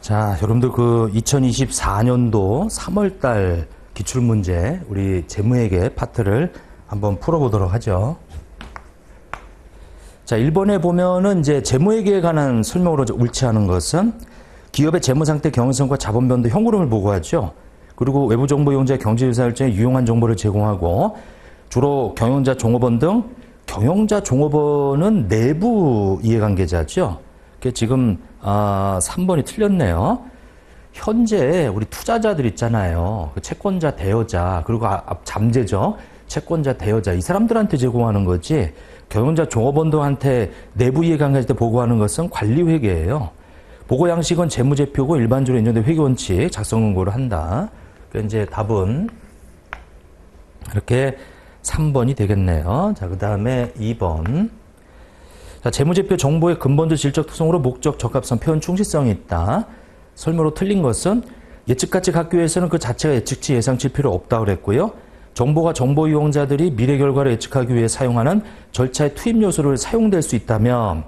자, 여러분들 그 2024년도 3월달 기출문제 우리 재무회계 파트를 한번 풀어보도록 하죠. 자, 1번에 보면은 이제 재무회계에 관한 설명으로 옳지 않은 것은 기업의 재무상태, 경영성과 자본변동 현금흐름을 보고하죠. 그리고 외부 정보 이용자의 경제유사 일정에 유용한 정보를 제공하고 주로 경영자 종업원 등 경영자 종업원은 내부 이해관계자죠. 지금 3번이 틀렸네요. 현재 우리 투자자들 있잖아요. 그 채권자, 대여자, 그리고 잠재죠. 채권자, 대여자 이 사람들한테 제공하는 거지 경영자, 종업원들한테 내부 이해관계자 때 보고하는 것은 관리회계예요. 보고 양식은 재무제표고 일반적으로 인정된 회계원칙 작성 권고를 한다. 그러니까 이제 답은 이렇게 3번이 되겠네요. 자, 그 다음에 2번. 자, 재무제표 정보의 근본적 질적 특성으로 목적, 적합성, 표현 충실성이 있다. 설명으로 틀린 것은 예측가치 갖기 위해서는 그 자체가 예측치, 예상치 필요 없다고 그랬고요. 정보가 정보 이용자들이 미래 결과를 예측하기 위해 사용하는 절차의 투입 요소를 사용될 수 있다면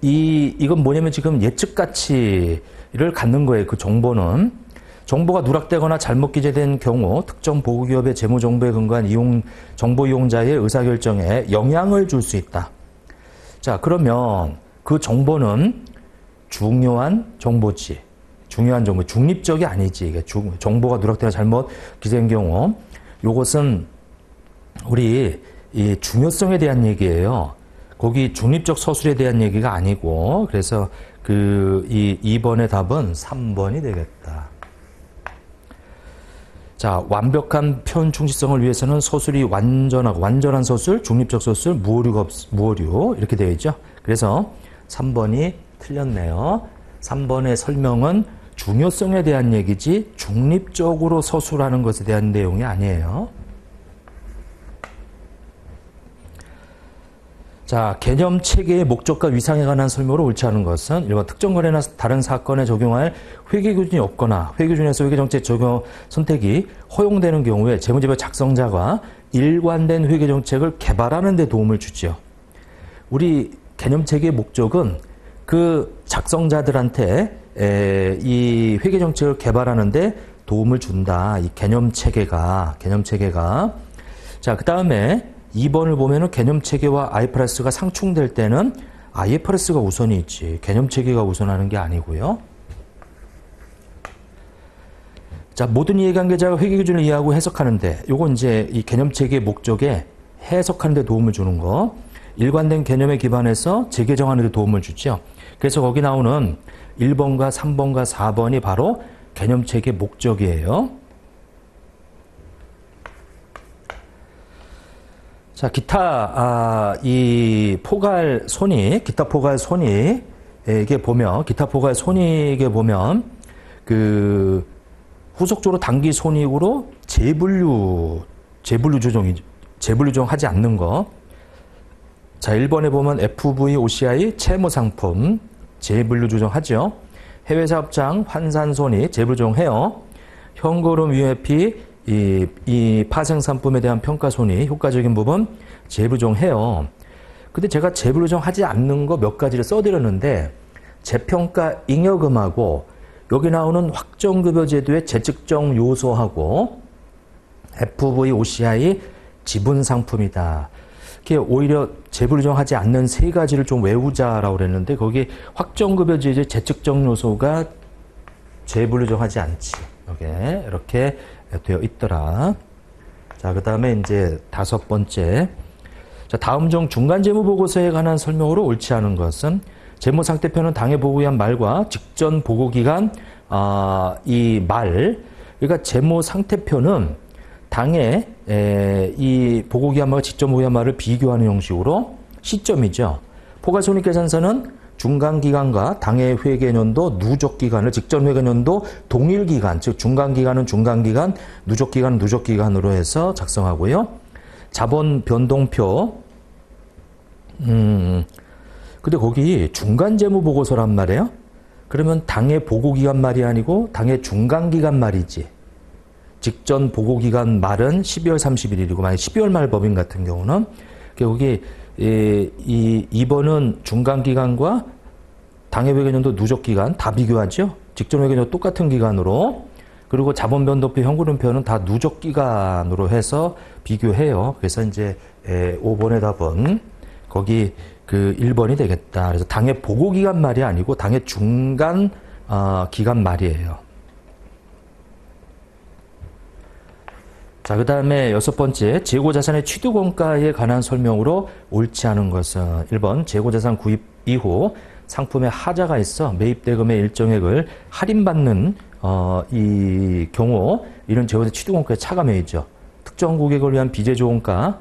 이건 뭐냐면 지금 예측가치를 갖는 거예요. 그 정보는. 정보가 누락되거나 잘못 기재된 경우 특정 보고기업의 재무정보에 근거한 정보 이용자의 의사결정에 영향을 줄 수 있다. 자, 그러면 그 정보는 중요한 정보지. 중요한 정보, 중립적이 아니지. 이게 정보가 누락되거나 잘못 기재된 경우 요것은 우리 이 중요성에 대한 얘기예요. 거기 중립적 서술에 대한 얘기가 아니고 그래서 이 2번의 답은 3번이 되겠다. 자, 완벽한 표현 충실성을 위해서는 서술이 완전한 서술, 중립적 서술, 무오류 이렇게 되어 있죠. 그래서 3번이 틀렸네요. 3번의 설명은 중요성에 대한 얘기지 중립적으로 서술하는 것에 대한 내용이 아니에요. 자, 개념 체계의 목적과 위상에 관한 설명으로 옳지 않은 것은 1번 특정 거래나 다른 사건에 적용할 회계기준이 없거나 회계기준에서 회계정책 적용 선택이 허용되는 경우에 재무제표 작성자가 일관된 회계정책을 개발하는 데 도움을 주죠. 우리 개념 체계의 목적은 그 작성자들한테 이 회계정책을 개발하는 데 도움을 준다. 이 개념 체계가. 자, 그 다음에 2번을 보면은 개념 체계와 IFRS가 상충될 때는 IFRS가 우선이 있지. 개념 체계가 우선하는 게 아니고요. 자, 모든 이해관계자가 회계기준을 이해하고 해석하는데 요건 이제 이 개념 체계의 목적에 해석하는 데 도움을 주는 거. 일관된 개념에 기반해서 재개정하는 데 도움을 주죠. 그래서 거기 나오는 1번과 3번과 4번이 바로 개념 체계의 목적이에요. 자, 기타 포괄 손익, 기타 포괄 손익에 보면 그 후속적으로 당기 손익으로 재분류 조정하지 않는 거. 자, 1번에 보면 FV, OCI, 채무 상품 재분류 조정하죠. 해외 사업장 환산 손익 재분류 조정해요. 현금흐름 UFP 이 파생 상품에 대한 평가 손익 효과적인 부분 재분류조정해요. 근데 제가 재분류조정하지 않는 거 몇 가지를 써드렸는데 재평가 잉여금하고 여기 나오는 확정급여제도의 재측정 요소하고 FV, OCI 지분 상품이다. 이게 오히려 재분류조정하지 않는 세 가지를 좀 외우자라고 그랬는데 거기 확정급여제도의 재측정 요소가 재분류조정하지 않지. 이렇게 되어 있더라. 자, 그 다음에 이제 5번째. 자, 다음 중 중간재무보고서에 관한 설명으로 옳지 않은 것은 재무상태표는 당해 보고 위한 말과 직전 보고기간, 그러니까 재무상태표는 당해 이 보고기한 말과 직전 보고기한 말을 비교하는 형식으로 시점이죠. 포괄손익계산서는 중간기간과 당해 회계년도 누적기간을 직전 회계년도 동일기간, 즉 중간기간은 중간기간, 누적기간은 누적기간으로 해서 작성하고요. 자본 변동표. 근데 거기 중간재무보고서란 말이에요. 그러면 당해 보고기간 말이 아니고 당해 중간기간 말이지. 직전 보고기간 말은 12월 31일이고 만약 12월 말 법인 같은 경우는 여기 이 2번은 중간기간과 당해회계연도 누적기간 다 비교하죠. 직전회계연도 똑같은 기간으로. 그리고 자본변동표, 현금흐름표는 다 누적기간으로 해서 비교해요. 그래서 이제 5번의 답은 거기 그 1번이 되겠다. 그래서 당해 보고기간 말이 아니고 당해 중간 기간 말이에요. 자, 그 다음에 6번째, 재고자산의 취득원가에 관한 설명으로 옳지 않은 것은 1번, 재고자산 구입 이후 상품에 하자가 있어 매입대금의 일정액을 할인받는 이 경우 이런 재고자산 취득원가에 차감해야죠. 특정 고객을 위한 비제조 원가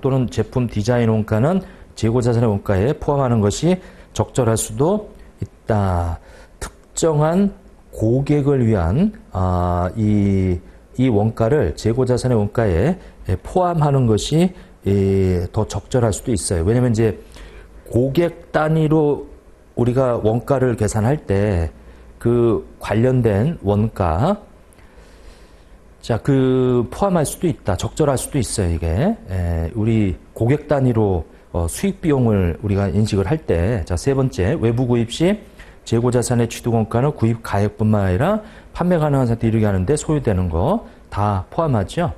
또는 제품 디자인 원가는 재고자산의 원가에 포함하는 것이 적절할 수도 있다. 특정한 고객을 위한 이 원가를 재고자산의 원가에 포함하는 것이 더 적절할 수도 있어요. 왜냐면 이제 고객 단위로 우리가 원가를 계산할 때 그 관련된 원가, 자, 그 포함할 수도 있다. 적절할 수도 있어요, 이게. 우리 고객 단위로 수익 비용을 우리가 인식을 할 때, 자, 세 번째, 외부 구입 시 재고자산의 취득원가는 구입 가액뿐만 아니라 판매 가능한 상태에 이르게 하는데 소요되는 거 다 포함하죠.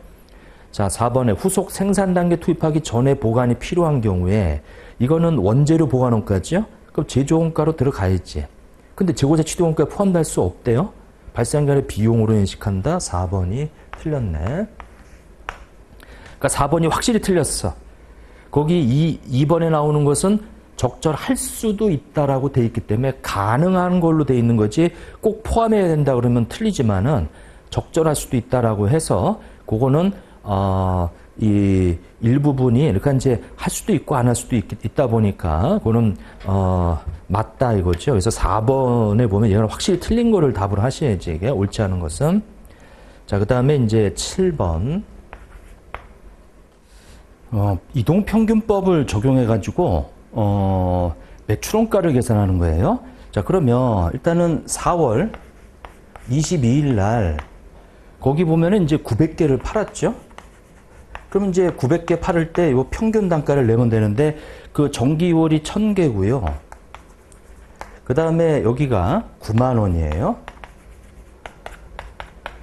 자, 4번에 후속 생산 단계 투입하기 전에 보관이 필요한 경우에 이거는 원재료 보관원가죠. 그럼 제조원가로 들어가야지. 근데 재고자 취득원가에 포함될 수 없대요. 발생간의 비용으로 인식한다. 4번이 틀렸네. 그러니까 4번이 확실히 틀렸어. 거기 2번에 나오는 것은 적절할 수도 있다라고 돼 있기 때문에 가능한 걸로 돼 있는 거지 꼭 포함해야 된다 그러면 틀리지만은 적절할 수도 있다라고 해서 그거는 이 일부분이 그러니까 이제 할 수도 있고 안 할 수도 있다 보니까 그거는 맞다 이거죠. 그래서 4번에 보면 얘는 확실히 틀린 거를 답을 하셔야지 이게 옳지 않은 것은. 자, 그다음에 이제 7번 이동평균법을 적용해 가지고 매출원가를 계산하는 거예요. 자, 그러면 일단은 4월 22일 날 거기 보면은 이제 900개를 팔았죠. 그럼 이제 900개 팔을 때 요 평균 단가를 내면 되는데 그 정기월이 1000개고요. 그 다음에 여기가 9만 원이에요.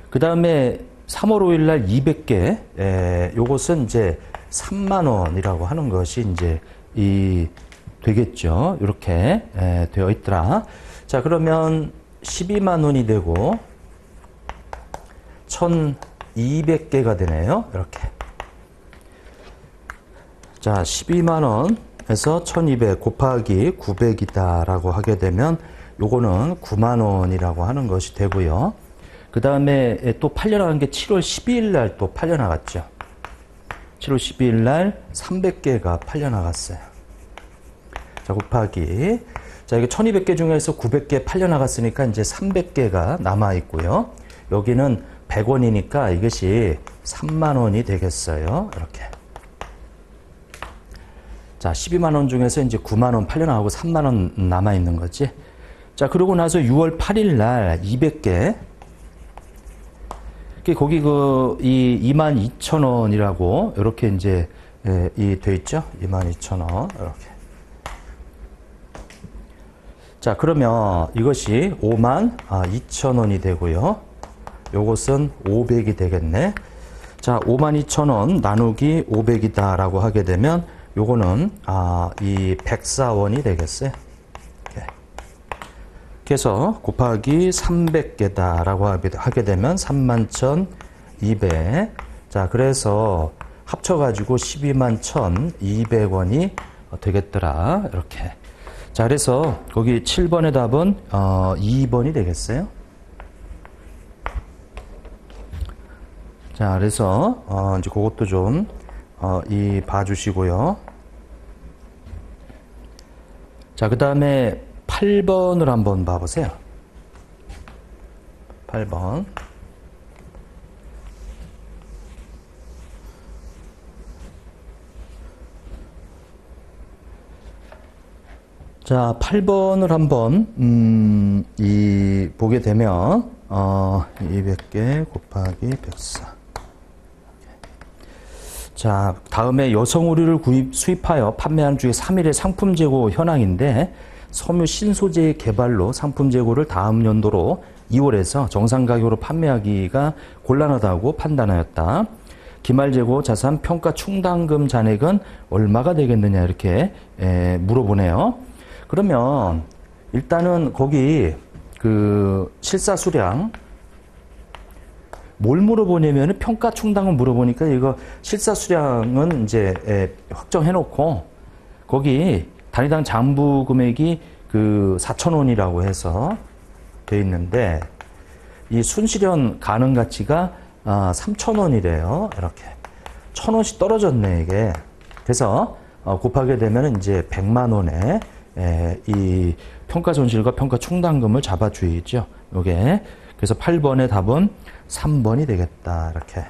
그 다음에 3월 5일 날 200개, 요것은 이제 3만 원이라고 하는 것이 이제 되겠죠. 이렇게 되어 있더라. 자, 그러면 12만 원이 되고 1200개가 되네요. 이렇게. 자, 12만 원에서 1200 곱하기 900이다 라고 하게 되면 요거는 9만 원이라고 하는 것이 되고요. 그 다음에 또 팔려나간 게 7월 12일 날 또 팔려나갔죠. 7월 12일 날 300개가 팔려나갔어요. 자, 곱하기. 자, 이게 1200개 중에서 900개 팔려나갔으니까 이제 300개가 남아있고요. 여기는 100원이니까 이것이 3만 원이 되겠어요. 이렇게. 자, 12만 원 중에서 이제 9만 원 팔려나가고 3만 원 남아있는 거지. 자, 그러고 나서 6월 8일 날 200개. 거기 이 22,000원이라고 이렇게 이제 돼 있죠. 22,000원. 이렇게. 자, 그러면 이것이 52,000원이 되고요. 요것은 500이 되겠네. 자, 52,000원 나누기 500이다 라고 하게 되면 요거는 이 104원이 되겠어요. 이렇게. 그래서 곱하기 300개다 라고 하게 되면 31,200. 자, 그래서 합쳐가지고 121,200원이 되겠더라. 이렇게. 자, 그래서 거기 7번의 답은 2번이 되겠어요. 자, 그래서 이제 그것도 좀 봐주시고요. 자, 그 다음에 8번을 한번 봐보세요. 8번. 자, 8번을 한번 보게 되면 200개 곱하기 104. 자, 다음에 여성 의류를 수입하여 판매하는 중에 3일의 상품 재고 현황인데, 섬유 신소재 개발로 상품 재고를 다음 연도로 2월에서 정상 가격으로 판매하기가 곤란하다고 판단하였다. 기말 재고 자산 평가 충당금 잔액은 얼마가 되겠느냐 이렇게 물어보네요. 그러면 일단은 거기 그 실사 수량 뭘 물어보냐면은 평가 충당금 물어보니까 이거 실사 수량은 이제 확정해 놓고 거기 단위당 장부 금액이 그 4,000원이라고 해서 돼 있는데 이 순실현 가능 가치가 3,000원이래요. 이렇게 1,000원씩 떨어졌네 이게. 그래서 곱하게 되면 이제 100만 원에 이 평가 손실과 평가 충당금을 잡아주이죠. 요게. 그래서 8번의 답은 3번이 되겠다. 이렇게.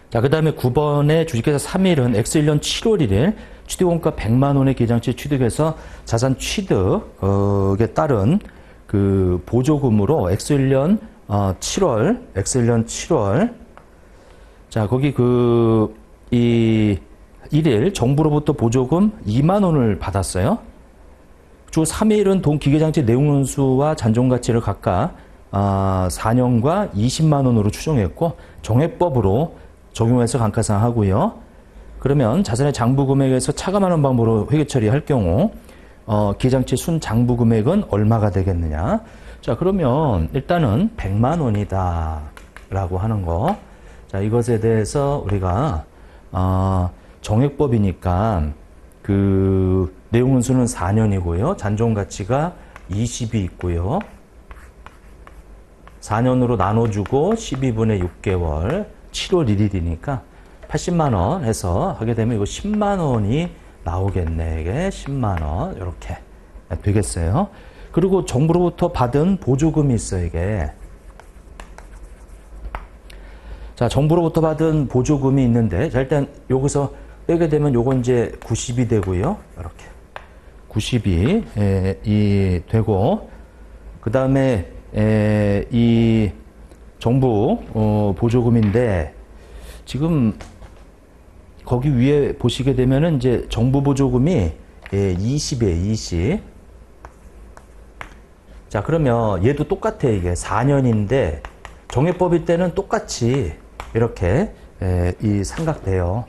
자, 그 다음에 9번의 주식회사 3일은 X1년 7월 1일 취득원가 100만 원의 계장치 취득해서 자산 취득에 따른 그 보조금으로 X1년 7월. 자, 거기 이 1일 정부로부터 보조금 2만 원을 받았어요. 주 3일은 돈 기계장치 내용연수와 잔존가치를 각각 4년과 20만 원으로 추정했고 정액법으로 적용해서 감가상하고요. 그러면 자산의 장부 금액에서 차감하는 방법으로 회계 처리할 경우 기계장치 순 장부 금액은 얼마가 되겠느냐. 자, 그러면 일단은 100만 원이다 라고 하는 거. 자, 이것에 대해서 우리가 정액법이니까 그 내용연수는 4년이고요. 잔존가치가 20이 있고요. 4년으로 나눠주고 12분의 6개월 7월 1일이니까 80만 원 해서 하게 되면 이거 10만 원이 나오겠네. 이게 10만 원 이렇게 되겠어요. 그리고 정부로부터 받은 보조금이 있어요. 이게. 자, 정부로부터 받은 보조금이 있는데 자, 일단 여기서 빼게 되면 요건 이제 90이 되고요. 이렇게 90이 되고 그 다음에 이 정부 보조금인데 지금 거기 위에 보시게 되면은 이제 정부 보조금이 20이에요. 20. 자, 그러면 얘도 똑같아. 이게 4년인데 정액법일 때는 똑같이 이렇게 이 삼각돼요.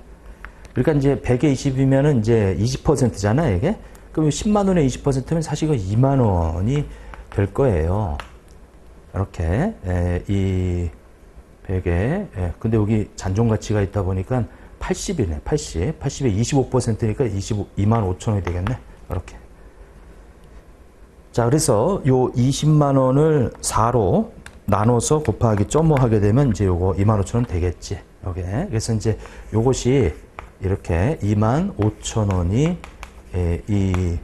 그러니까 이제 100에 20이면은 이제 20%잖아, 이게. 그럼 10만 원에 20%면 사실 이거 2만 원이 될 거예요. 이렇게 이 100에 근데 여기 잔존 가치가 있다 보니까 80이네. 80에 25%니까 2만 5천 원이 되겠네. 이렇게. 자, 그래서 요 20만 원을 4로 나눠서 곱하기 .5 하게 되면 이제 요거 2만 5천 원 되겠지. 요게. 그래서 이제 요것이 이렇게 2만 5천 원이 이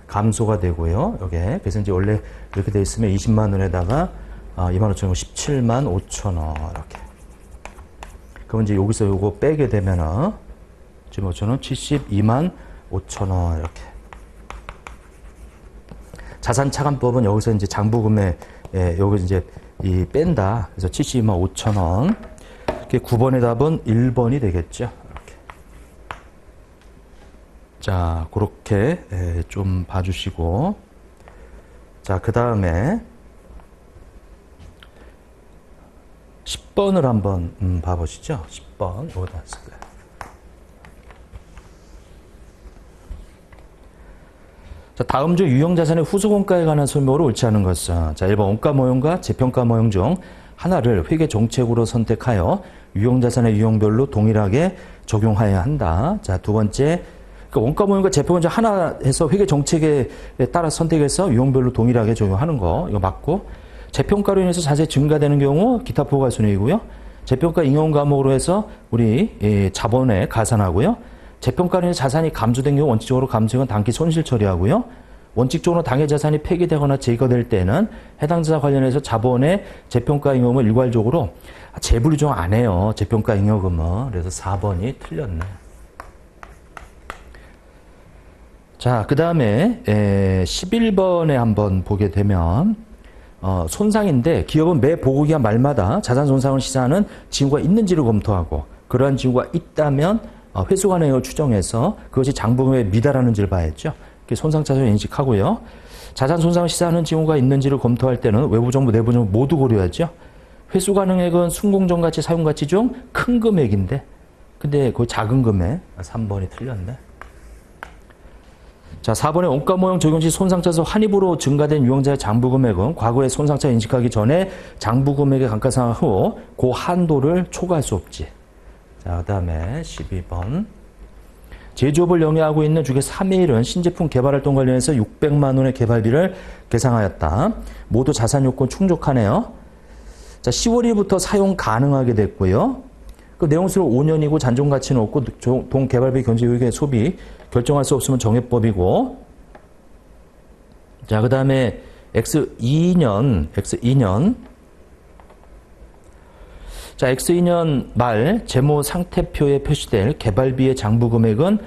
감소가 되고요. 요게. 그래서 이제 원래 이렇게 돼 있으면 20만 원에다가 2만 5천 원, 17만 5천 원 이렇게. 그럼 이제 여기서 요거 빼게 되면은 15천 원, 72만 5천 원 이렇게. 자산 차감법은 여기서 이제 장부금에 여기 이제 이 뺀다. 그래서 72만 5천 원. 9번의 답은 1번이 되겠죠. 이렇게. 자, 그렇게 좀 봐주시고. 자, 그 다음에 10번을 한번 봐보시죠. 10번. 여기다 쓸까요? 자, 다음 중 유형자산의 후속원가에 관한 설명으로 옳지 않은 것은 자, 1번 원가 모형과 재평가 모형 중 하나를 회계 정책으로 선택하여 유형자산의 유형별로 동일하게 적용하여야 한다. 자, 두 번째 그러니까 원가 모형과 재평가 중 하나 해서 회계 정책에 따라 선택해서 유형별로 동일하게 적용하는 거 이거 맞고 재평가로 인해서 자산이 증가되는 경우 기타 부가손익이고요. 재평가 잉여원 감목으로 해서 우리 자본에 가산하고요. 재평가로 인해서 자산이 감소된 경우 원칙적으로 감소액은 단기 손실 처리하고요. 원칙적으로 당해 자산이 폐기되거나 제거될 때는 해당 자산 관련해서 자본의 재평가 잉여금을 일괄적으로 재분류정 안 해요. 재평가 잉여금은. 그래서 4번이 틀렸네. 자, 그 다음에 11번에 한번 보게 되면 손상인데 기업은 매 보고기한 말마다 자산 손상을 시사하는 징후가 있는지를 검토하고 그러한 징후가 있다면 회수 가능액을 추정해서 그것이 장부금액에 미달하는지를 봐야죠. 손상차손 인식하고요. 자산 손상을 시사하는 징후가 있는지를 검토할 때는 외부 정보, 내부 정보 모두 고려하죠. 회수 가능액은 순공정 가치, 사용 가치 중 큰 금액인데, 근데 그 작은 금액 3번이 틀렸네. 자, 4번에 원가 모형 적용 시 손상차손 환입으로 증가된 유형자의 장부 금액은 과거에 손상차 인식하기 전에 장부 금액의 감가상각 후 그 한도를 초과할 수 없지. 자, 그 다음에 12번. 제조업을 영위하고 있는 주계 3의 1은 신제품 개발 활동 관련해서 600만 원의 개발비를 계상하였다. 모두 자산 요건 충족하네요. 자, 10월 1일부터 사용 가능하게 됐고요. 그 내용수로 5년이고 잔존 가치는 없고 동 개발비 견제 요역의 소비 결정할 수 없으면 정해법이고. 자, 그 다음에 X2년. 자, X2년 말 재무 상태표에 표시될 개발비의 장부 금액은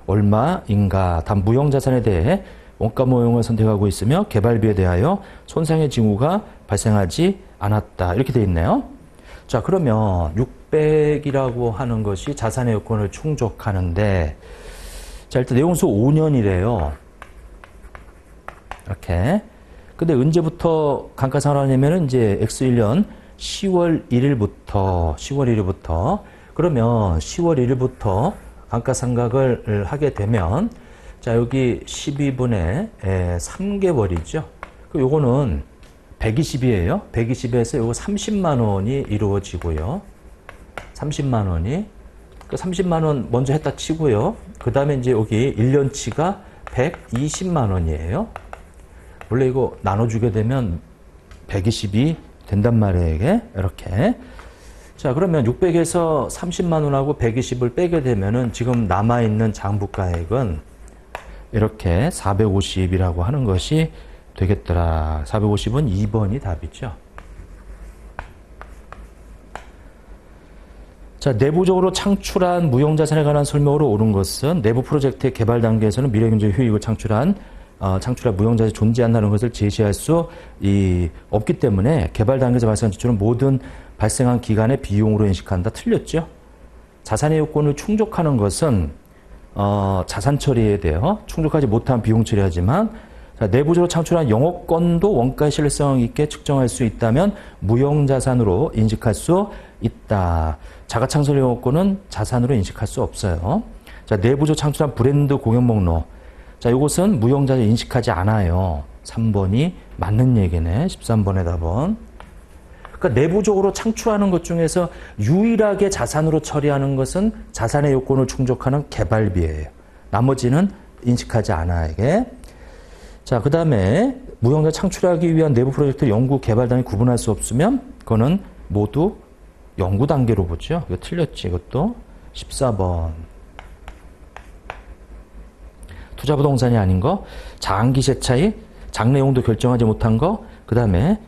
얼마인가. 단 무형자산에 대해 원가 모형을 선택하고 있으며 개발비에 대하여 손상의 징후가 발생하지 않았다. 이렇게 되어 있네요. 자, 그러면 600이라고 하는 것이 자산의 요건을 충족하는데, 자, 일단 내용수 5년이래요. 이렇게. 근데 언제부터 감가상각을 하냐면은 이제 X1년 10월 1일부터 그러면 10월 1일부터 감가상각을 하게 되면, 자, 여기 12분의 3개월이죠. 그 요거는 120이에요. 120에서 요거 30만 원이 이루어지고요. 30만 원이. 그 30만 원 먼저 했다 치고요. 그 다음에 이제 여기 1년치가 120만 원이에요. 원래 이거 나눠주게 되면 120이 된단 말이에요, 이게. 이렇게. 자, 그러면 600에서 30만 원하고 120을 빼게 되면은 지금 남아있는 장부가액은 이렇게 450이라고 하는 것이 되겠더라. 450은 2번이 답이죠. 자, 내부적으로 창출한 무형자산에 관한 설명으로 옳은 것은 내부 프로젝트의 개발 단계에서는 미래경제 효익을 창출한 무형자산이 존재한다는 것을 제시할 수 없기 때문에 개발 단계에서 발생한 지출은 모든 발생한 기간의 비용으로 인식한다. 틀렸죠? 자산의 요건을 충족하는 것은 자산 처리에 대해 충족하지 못한 비용 처리하지만, 자, 내부적으로 창출한 영업권도 원가의 신뢰성 있게 측정할 수 있다면 무형자산으로 인식할 수 있다. 자가창설 영업권은 자산으로 인식할 수 없어요. 자, 내부적으로 창출한 브랜드 공연 목록. 자, 이것은 무형자산 인식하지 않아요. 3번이 맞는 얘기네. 13번의 답은. 그러니까 내부적으로 창출하는 것 중에서 유일하게 자산으로 처리하는 것은 자산의 요건을 충족하는 개발비예요. 나머지는 인식하지 않아, 이게. 자, 그 다음에 무형자 창출하기 위한 내부 프로젝트 연구 개발 단위 구분할 수 없으면 그거는 모두 연구 단계로 보죠. 이거 틀렸지, 이것도. 14번. 투자부동산이 아닌 거, 장기세 차익, 장래용도 결정하지 못한 거, 그 다음에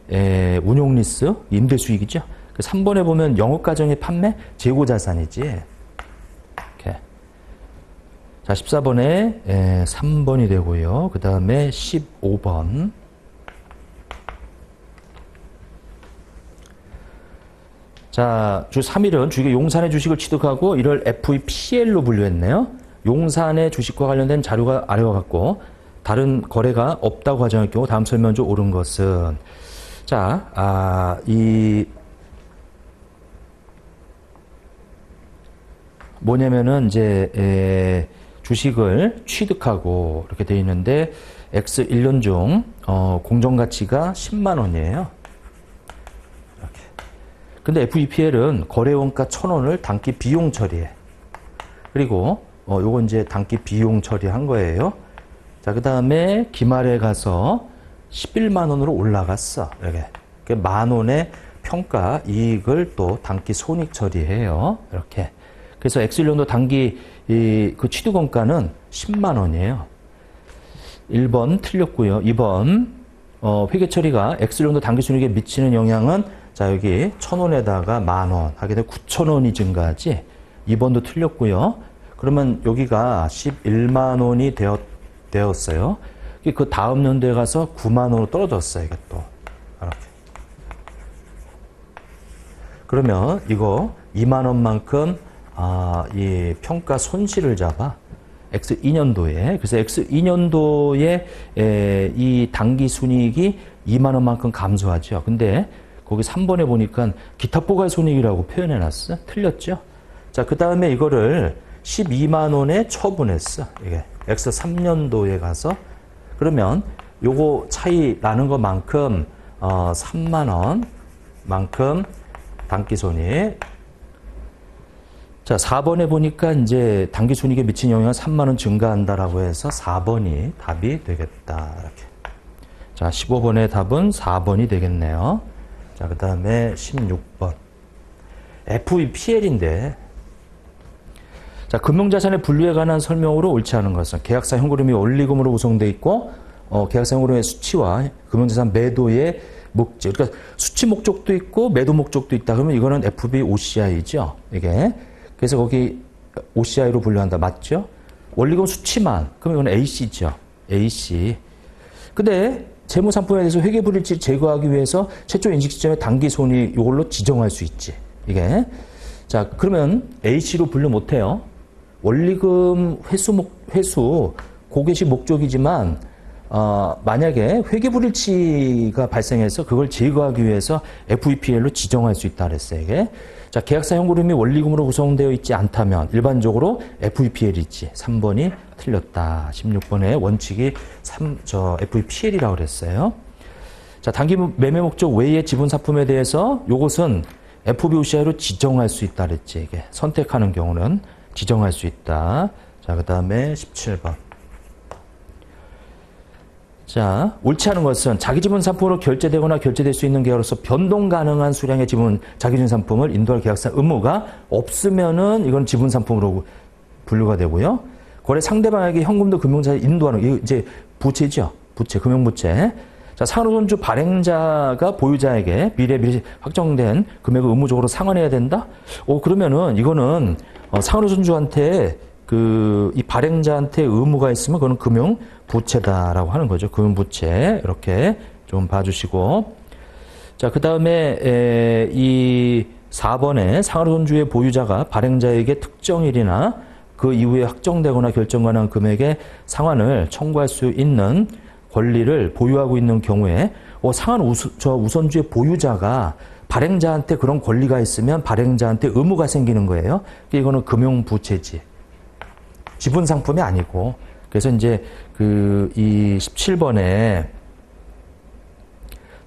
운용리스, 임대수익이죠. 그 3번에 보면 영업과정의 판매, 재고자산이지. 이렇게. 자, 14번에 3번이 되고요. 그 다음에 15번. 자, 주 3일은 주식의 용산의 주식을 취득하고 이를 FVPL로 분류했네요. 용산의 주식과 관련된 자료가 아래와 같고 다른 거래가 없다고 가정할 경우 다음 설명 중 옳은 것은, 자, 뭐냐면은 이제 주식을 취득하고 이렇게 돼 있는데 X 1년 중 공정가치가 10만 원이에요. 이렇게. 근데 FEPL은 거래원가 1,000원을 단기 비용 처리해. 그리고 요건 이제 단기 비용 처리한 거예요. 자, 그 다음에 기말에 가서 11만 원으로 올라갔어. 이렇게. 만 원의 평가 이익을 또 단기 손익 처리해요. 이렇게. 그래서 X1년도 단기 그 취득원가는 10만 원이에요. 1번 틀렸고요. 2번 회계 처리가 X1년도 단기 손익에 미치는 영향은, 자, 여기 1,000원에다가 만 원 하게 되면 9,000원이 증가하지. 2번도 틀렸고요. 그러면 여기가 11만 원이 되었어요. 그 다음 연도에 가서 9만 원으로 떨어졌어요. 이게 또. 이렇게. 그러면 이거 2만 원만큼 이 평가 손실을 잡아. X2년도에. 그래서 X2년도에 이 당기 순이익이 2만 원만큼 감소하죠. 근데 거기 3번에 보니까 기타 포괄 손익이라고 표현해 놨어. 틀렸죠? 자, 그 다음에 이거를 12만 원에 처분했어. 이게 X3년도에 가서. 그러면 요거 차이 나는 것만큼 3만 원만큼 당기손익. 자, 4번에 보니까 이제 당기손익에 미친 영향은 3만 원 증가한다라고 해서 4번이 답이 되겠다. 이렇게. 자, 15번의 답은 4번이 되겠네요. 자, 그 다음에 16번. FVPL인데. 자, 금융자산의 분류에 관한 설명으로 옳지 않은 것은 계약사 현금흐름이 원리금으로 구성되어 있고, 계약사 현금흐름의 수치와 금융자산 매도의 목적. 그러니까 수치 목적도 있고 매도 목적도 있다. 그러면 이거는 FVOCI죠. 이게. 그래서 거기 OCI로 분류한다. 맞죠? 원리금 수치만. 그럼 이건 AC죠. AC. 근데 재무상품에 대해서 회계불일치 제거하기 위해서 최초 인식 시점에 당기손이 이걸로 지정할 수 있지. 이게. 자, 그러면 AC로 분류 못해요. 원리금 회수 고객식 목적이지만 만약에 회계불일치가 발생해서 그걸 제거하기 위해서 FVPL로 지정할 수 있다 그랬어요. 이게. 자, 계약사 현금흐름이 원리금으로 구성되어 있지 않다면 일반적으로 FVPL이지. 3번이 틀렸다. 16번의 원칙이 FVPL이라고 그랬어요. 자, 단기 매매 목적 외의 지분 상품에 대해서 요것은 FVOCI로 지정할 수 있다 그랬지. 이게 선택하는 경우는 지정할 수 있다. 자, 그 다음에 17번. 자, 옳지 않은 것은 자기 지분 상품으로 결제되거나 결제될 수 있는 계약으로서 변동 가능한 수량의 지분, 자기 지분 상품을 인도할 계약사 의무가 없으면은 이건 지분 상품으로 분류가 되고요. 거래 상대방에게 현금도 금융자에 인도하는, 이거 이제 부채죠. 부채, 금융부채. 자, 상환손주 발행자가 보유자에게 미리 확정된 금액을 의무적으로 상환해야 된다? 그러면은 이거는 상환손주한테 이 발행자한테 의무가 있으면 그거는 금융부채다라고 하는 거죠. 금융부채. 이렇게 좀 봐주시고. 자, 그 다음에, 이 4번에 상환손주의 보유자가 발행자에게 특정일이나 그 이후에 확정되거나 결정관한 금액의 상환을 청구할 수 있는 권리를 보유하고 있는 경우에, 상환 우선주의 보유자가 발행자한테 그런 권리가 있으면 발행자한테 의무가 생기는 거예요. 이거는 금융부채지. 지분 상품이 아니고. 그래서 이제 이 17번에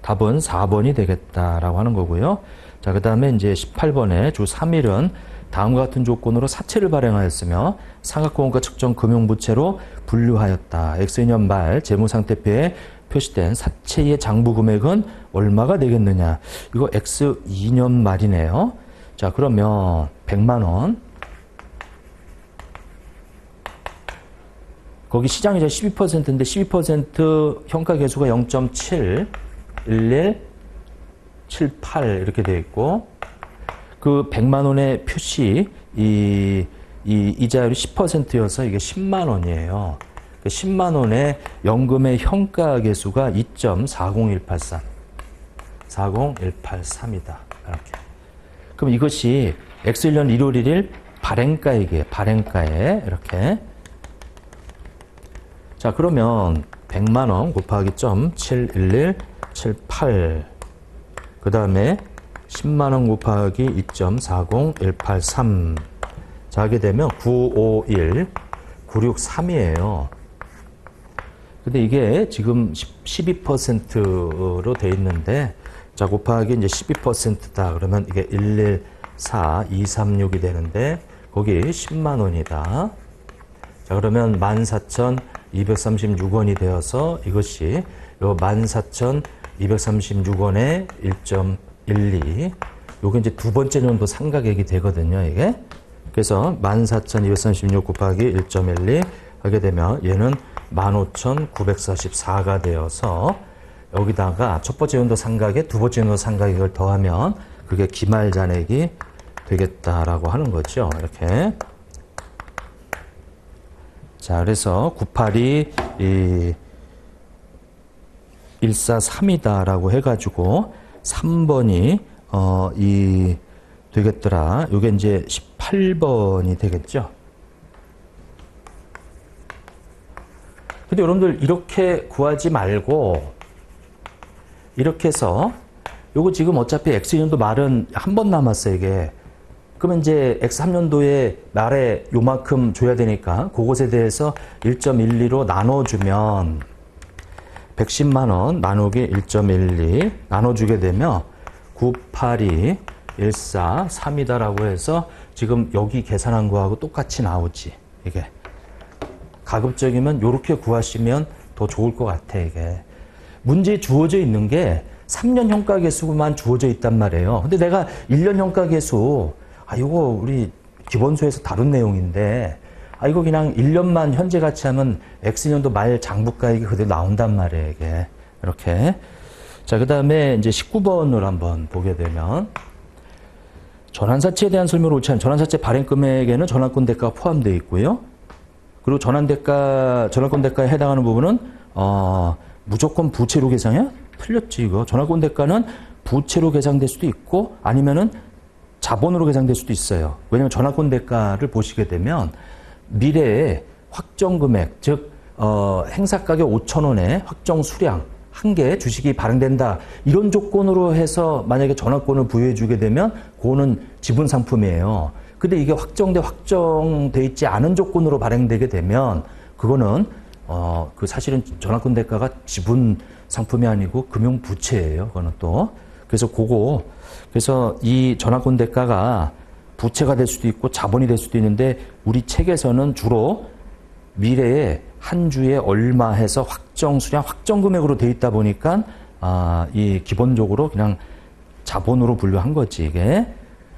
답은 4번이 되겠다라고 하는 거고요. 자, 그 다음에 이제 18번에 주 3일은 다음과 같은 조건으로 사채를 발행하였으며 상각공원가 측정 금융부채로 분류하였다. X2년 말 재무상태표에 표시된 사채의 장부 금액은 얼마가 되겠느냐. 이거 X2년 말이네요. 자, 그러면 100만 원. 거기 시장이자 12%인데 12% 현가 계수가 0.71178 이렇게 되어 있고, 그 100만 원의 표시 이 이자율이 10%여서 이게 10만 원이에요. 10만 원의 연금의 현가 계수가 2.40183. 40183이다. 이렇게. 그럼 이것이 X1년 1월 1일 발행가액이에요. 발행가액. 이렇게. 자, 그러면 100만 원 곱하기 71178. 그 다음에 10만 원 곱하기 2.40183. 자, 하게 되면 951963이에요. 근데 이게 지금 12%로 돼 있는데, 자, 곱하기 이제 12%다. 그러면 이게 114236이 되는데, 거기 10만 원이다. 자, 그러면 14,236원이 되어서 이것이 요 14,236원에 1.12. 요게 이제 두 번째 년도 상가액이 되거든요, 이게. 그래서 14,236 곱하기 1.12 하게 되면 얘는 15,944가 되어서 여기다가 첫 번째 연도 상가액, 두 번째 연도 상가액을 더하면 그게 기말 잔액이 되겠다라고 하는 거죠. 이렇게. 자, 그래서 982 143이다라고 해가지고 3번이 되겠더라. 요게 이제 8번이 되겠죠. 근데 여러분들 이렇게 구하지 말고 이렇게 해서 요거 지금 어차피 X2년도 말은 한 번 남았어요, 이게. 그러면 이제 X3년도에 말에 요만큼 줘야 되니까 그것에 대해서 1.12로 나눠주면 110만 원 나누기 1.12 나눠주게 되면 982 14 3이다라고 해서 지금 여기 계산한 거하고 똑같이 나오지. 이게 가급적이면 요렇게 구하시면 더 좋을 것 같아. 이게 문제에 주어져 있는 게 3년 현가 계수만 주어져 있단 말이에요. 근데 내가 1년 현가 계수 이거 우리 기본소에서 다룬 내용인데 이거 그냥 1년만 현재 가치 하면 X년도 말 장부가액이 그대로 나온단 말이에요. 이게 이렇게. 자, 그 다음에 이제 19번을 한번 보게 되면 전환사채에 대한 설명을 옳지 않은 전환사채 발행 금액에는 전환권 대가가 포함되어 있고요. 그리고 전환권 대가에 해당하는 부분은 무조건 부채로 계상해? 틀렸지 이거. 전환권 대가는 부채로 계상될 수도 있고 아니면은 자본으로 계상될 수도 있어요. 왜냐하면 전환권 대가를 보시게 되면 미래에 확정 금액, 즉 행사가격 5,000원에 확정 수량 한 개 주식이 발행된다. 이런 조건으로 해서 만약에 전환권을 부여해 주게 되면 그거는 지분 상품이에요. 근데 이게 확정돼 있지 않은 조건으로 발행되게 되면 그거는 사실은 전환권 대가가 지분 상품이 아니고 금융 부채예요. 그거는 또. 그래서 이 전환권 대가가 부채가 될 수도 있고 자본이 될 수도 있는데 우리 책에서는 주로 미래에 한 주에 얼마 해서 확정 수량, 확정 금액으로 돼 있다 보니까 이 기본적으로 그냥 자본으로 분류한 거지 이게.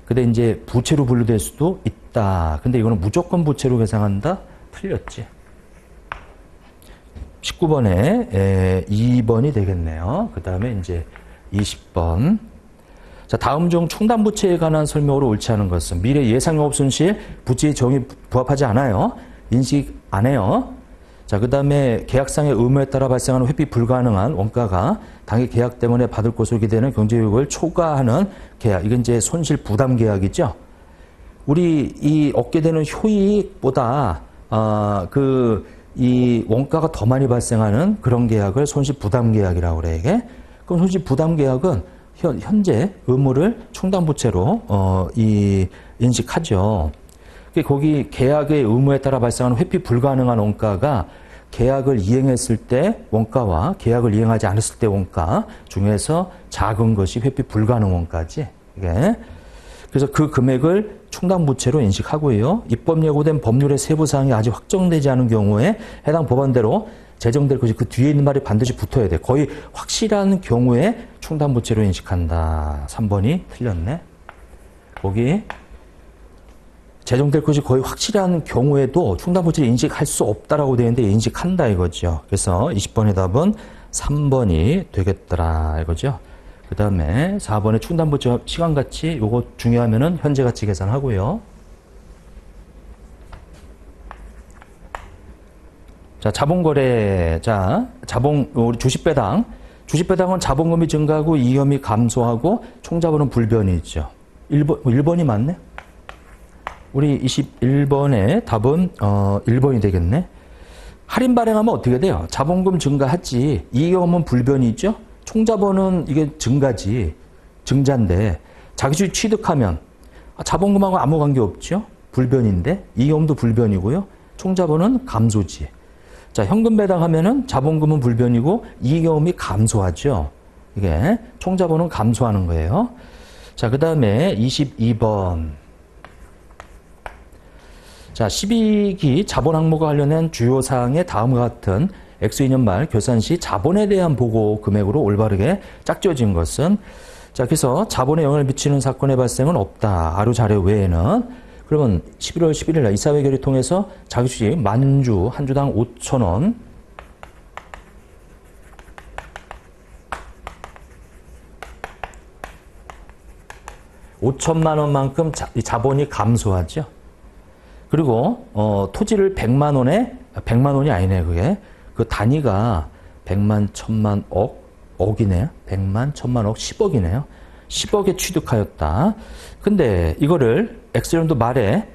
근데 이제 부채로 분류될 수도 있다. 근데 이거는 무조건 부채로 계상한다? 틀렸지. 19번에 2번이 되겠네요. 그 다음에 이제 20번. 자, 다음 중 충당부채에 관한 설명으로 옳지 않은 것은 미래 예상영업손실 부채의 정의 부합하지 않아요. 인식 안 해요. 자, 그 다음에 계약상의 의무에 따라 발생하는 회피 불가능한 원가가 당해 계약 때문에 받을 것으로 기대되는 경제효익을 초과하는 계약. 이건 이제 손실 부담 계약이죠. 우리 이 얻게 되는 효익보다 이 원가가 더 많이 발생하는 그런 계약을 손실 부담 계약이라고 그래 이게. 그럼 손실 부담 계약은 현재 의무를 충당부채로 인식하죠. 거기 계약의 의무에 따라 발생하는 회피 불가능한 원가가 계약을 이행했을 때 원가와 계약을 이행하지 않았을 때 원가 중에서 작은 것이 회피 불가능 원가지. 이게. 그래서 그 금액을 충당부채로 인식하고요. 입법 예고된 법률의 세부 사항이 아직 확정되지 않은 경우에 해당 법안대로 제정될 것이 그 뒤에 있는 말이 반드시 붙어야 돼. 거의 확실한 경우에 충당부채로 인식한다. 3번이 틀렸네. 거기 제정될 것이 거의 확실한 경우에도 충당부채를 인식할 수 없다라고 되어 있는데 인식한다 이거죠. 그래서 20번의 답은 3번이 되겠더라 이거죠. 그 다음에 4번에 충당부채 시간가치 요거 중요하면은 현재가치 계산하고요. 자, 자본거래. 자, 우리 주식배당. 주식배당은 자본금이 증가하고 이익금이 감소하고 총자본은 불변이 있죠. 1번이 맞네? 우리 21번의 답은 1번이 되겠네. 할인 발행하면 어떻게 돼요? 자본금 증가하지. 이익금은 불변이 있죠. 총자본은 이게 증가지. 증자인데 자기주식 취득하면 자본금하고 아무 관계 없죠. 불변인데 이익금도 불변이고요. 총자본은 감소지. 자, 현금 배당하면은 자본금은 불변이고 이익금이 감소하죠. 이게 총자본은 감소하는 거예요. 자, 그 다음에 22번. 자, 12기 자본 항목과 관련된 주요 사항의 다음과 같은 X2년 말 결산 시 자본에 대한 보고 금액으로 올바르게 짝지어진 것은 자, 그래서 자본에 영향을 미치는 사건의 발생은 없다. 아류 자료 외에는 그러면 11월 11일 날 이사회결의 통해서 자기주식 만주 한 주당 5,000원 5천만 원만큼 자본이 감소하죠. 그리고 토지를 100만 원에 100만 원이 아니네 그게. 그 단위가 100만, 1000만, 억이네요. 100만, 1000만, 억, 10억이네요. 10억에 취득하였다. 근데 이거를 X년도 말에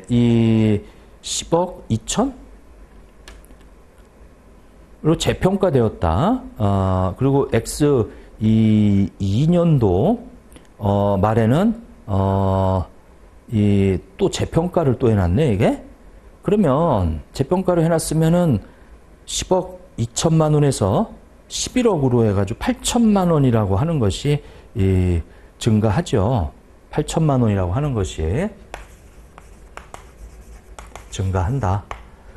이 10억 2천으로 재평가되었다. 그리고 X 2년도 말에는 이 또 재평가를 또 해놨네 이게. 그러면 재평가를 해놨으면은 10억 2천만 원에서 11억으로 해가지고 8천만 원이라고 하는 것이 증가하죠. 8천만 원이라고 하는 것이 증가한다.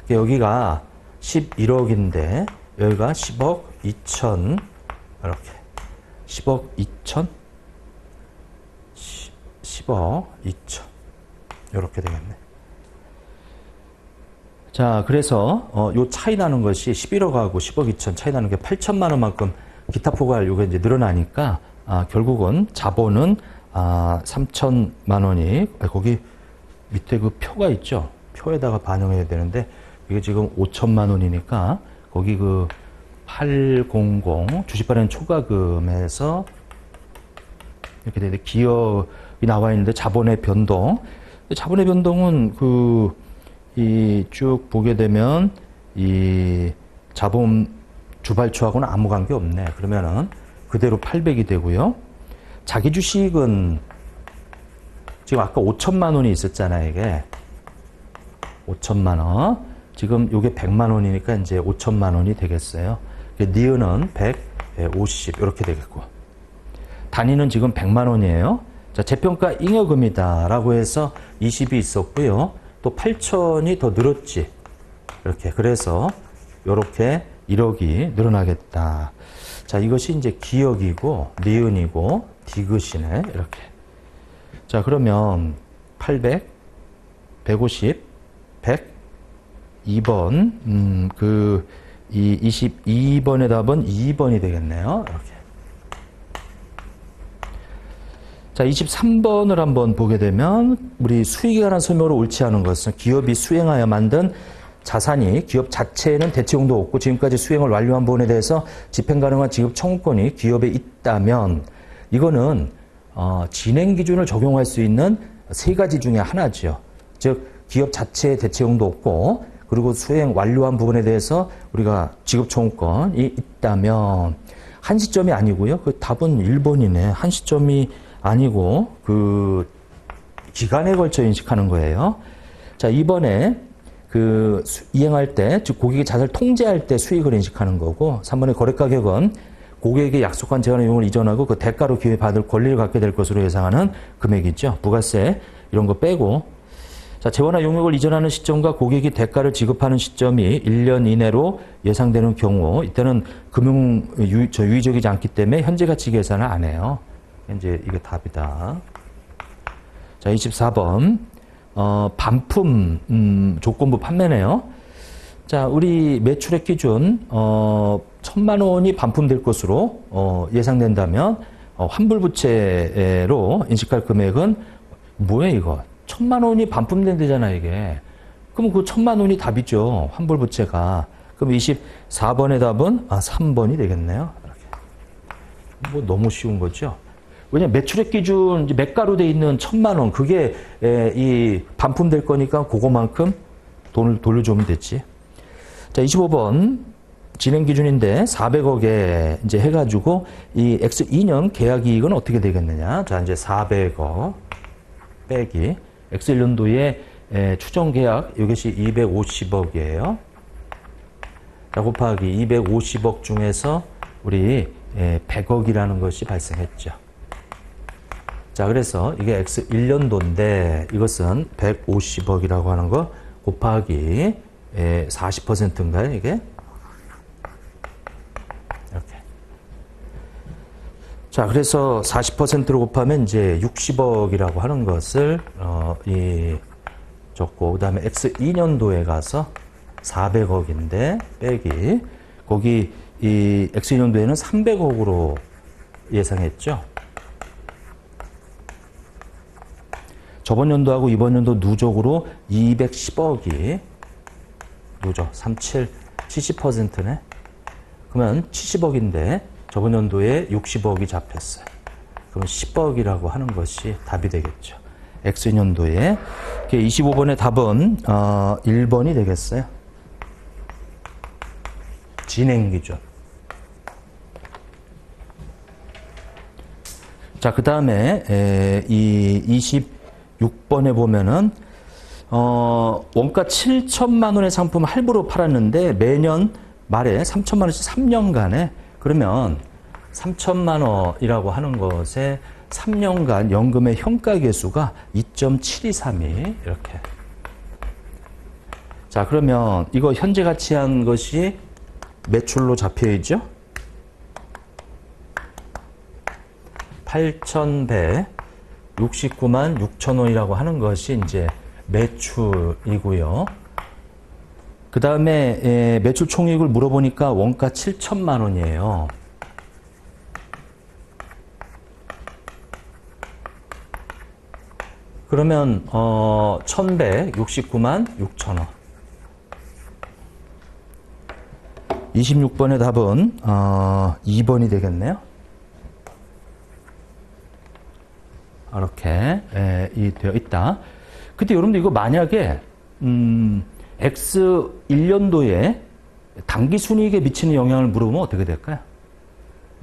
여기가 11억인데 여기가 10억 2천 이렇게 10억 2천 10억 2천 이렇게 되겠네. 자, 그래서 요 차이 나는 것이 11억하고 10억 2천 차이 나는 게 8천만 원만큼 기타 포괄 요게 이제 늘어나니까 결국은 자본은 3천만 원이 거기 밑에 그 표가 있죠. 표에다가 반영해야 되는데 이게 지금 5천만 원이니까 거기 그 800 주식 발행 초과금에서 이렇게 되는데 기업이 나와 있는데 자본의 변동. 자본의 변동은 이 쭉 보게 되면 이 자본 주발초하고는 아무 관계 없네. 그러면은 그대로 800이 되고요. 자기 주식은 지금 아까 5천만 원이 있었잖아요, 이게. 5천만 원. 지금 요게 100만 원이니까 이제 5천만 원이 되겠어요. 니은은 150 이렇게 되겠고. 단위는 지금 100만 원이에요. 자, 재평가 잉여금이다라고 해서 20이 있었고요. 또 8천이 더 늘었지. 이렇게. 그래서 요렇게 1억이 늘어나겠다. 자, 이것이 이제 기억이고 니은이고 디귿이네. 이렇게. 자, 그러면 800, 150, 100, 2번, 이 22번의 답은 2번이 되겠네요. 이렇게. 자, 23번을 한번 보게 되면, 우리 수익에 관한 설명으로 옳지 않은 것은 기업이 수행하여 만든 자산이 기업 자체에는 대체용도 없고 지금까지 수행을 완료한 부분에 대해서 집행 가능한 지급 청구권이 기업에 있다면, 이거는, 진행 기준을 적용할 수 있는 세 가지 중에 하나죠. 즉, 기업 자체에 대체용도 없고, 그리고 수행 완료한 부분에 대해서 우리가 지급 청구권이 있다면, 한 시점이 아니고요. 그 답은 1번이네. 한 시점이 아니고, 기간에 걸쳐 인식하는 거예요. 자, 이번에 이행할 때, 즉, 고객이 자산을 통제할 때 수익을 인식하는 거고, 3번의 거래가격은 고객에게 약속한 재원 내용을 이전하고 그 대가로 기회받을 권리를 갖게 될 것으로 예상하는 금액이죠. 부가세, 이런 거 빼고. 자, 재원화 용역을 이전하는 시점과 고객이 대가를 지급하는 시점이 1년 이내로 예상되는 경우, 이때는 유의적이지 않기 때문에 현재 가치 계산을 안 해요. 이제 이게 답이다. 자, 24번. 반품, 조건부 판매네요. 자, 우리 매출액 기준, 1,000만 원이 반품될 것으로, 예상된다면, 환불부채로 인식할 금액은, 뭐야, 이거? 1,000만 원이 반품된대잖아, 이게. 그럼 그 1,000만 원이 답이죠. 환불부채가. 그럼 24번의 답은, 3번이 되겠네요. 이렇게. 뭐 너무 쉬운 거죠. 왜냐면 매출액 기준 이제 매가로 돼 있는 1,000만 원 그게 이 반품될 거니까 그거만큼 돈을 돌려주면 됐지. 자, 25번 진행 기준인데 400억에 이제 해가지고 이 X2년 계약 이익은 어떻게 되겠느냐? 자, 이제 400억 빼기 X1년도에 추정 계약 이것이 250억이에요. 자, 곱하기 250억 중에서 우리 100억이라는 것이 발생했죠. 자, 그래서 이게 X 1년도인데 이것은 150억이라고 하는 거 곱하기 40%인가요, 이게? 이렇게. 자, 그래서 40%로 곱하면 이제 60억이라고 하는 것을 적고, 그 다음에 X 2년도에 가서 400억인데 빼기 거기 이 X 2년도에는 300억으로 예상했죠. 저번 연도하고 이번 연도 누적으로 210억이 누적 37, 70%네. 그러면 70억인데 저번 연도에 60억이 잡혔어요. 그럼 10억이라고 하는 것이 답이 되겠죠. X년도에. 25번의 답은 1번이 되겠어요. 진행기준. 자, 그 다음에 이 26번에 보면은 원가 7천만 원의 상품 할부로 팔았는데 매년 말에 3천만 원씩 3년간에, 그러면 3천만 원이라고 하는 것에 3년간 연금의 현가계수가 2.723이 이렇게. 자, 그러면 이거 현재 가치한 것이 매출로 잡혀있죠? 8,169만 6천 원이라고 하는 것이 이제 매출이고요. 그 다음에 매출 총액을 물어보니까 원가 7천만 원이에요. 그러면 1,169만 6천 원. 26번의 답은 2번이 되겠네요. 이렇게 되어 있다. 근데 여러분들 이거 만약에 X 1년도에 당기 순이익에 미치는 영향을 물어보면 어떻게 될까요?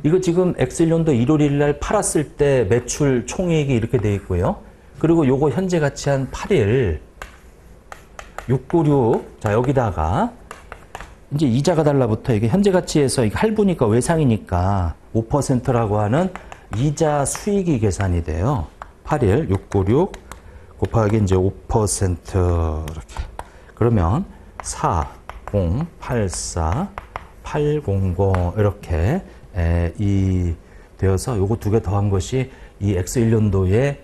이거 지금 X 1년도 1월 1일 날 팔았을 때 매출 총이익이 이렇게 되어 있고요. 그리고 요거 현재 가치한 8일 696. 자, 여기다가 이제 이자가 달라붙어. 이게 현재 가치에서 이게 할부니까 외상이니까 5%라고 하는 이자 수익이 계산이 돼요. 8일 696 곱하기 이제 5% 이렇게. 그러면 4084 800 이렇게 되어서 요거 두 개 더한 것이 이 X 1년도에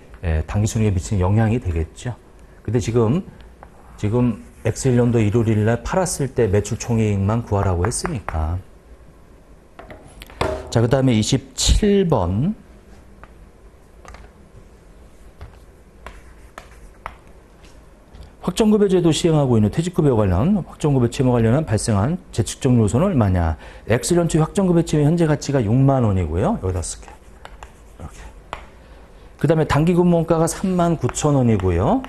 당기순이익에 미치는 영향이 되겠죠. 근데 지금 X 1년도 1월 1일 날 팔았을 때 매출 총이익만 구하라고 했으니까. 자, 그 다음에 27번. 확정급여제도 시행하고 있는 퇴직급여 관련 확정급여 채무 관련한 발생한 재측정 요소는 얼마냐. X년치 확정급여 채무 현재 가치가 6만 원이고요. 여기다 쓸게요. 이렇게. 그 다음에 단기근무원가가 3만 9천 원이고요.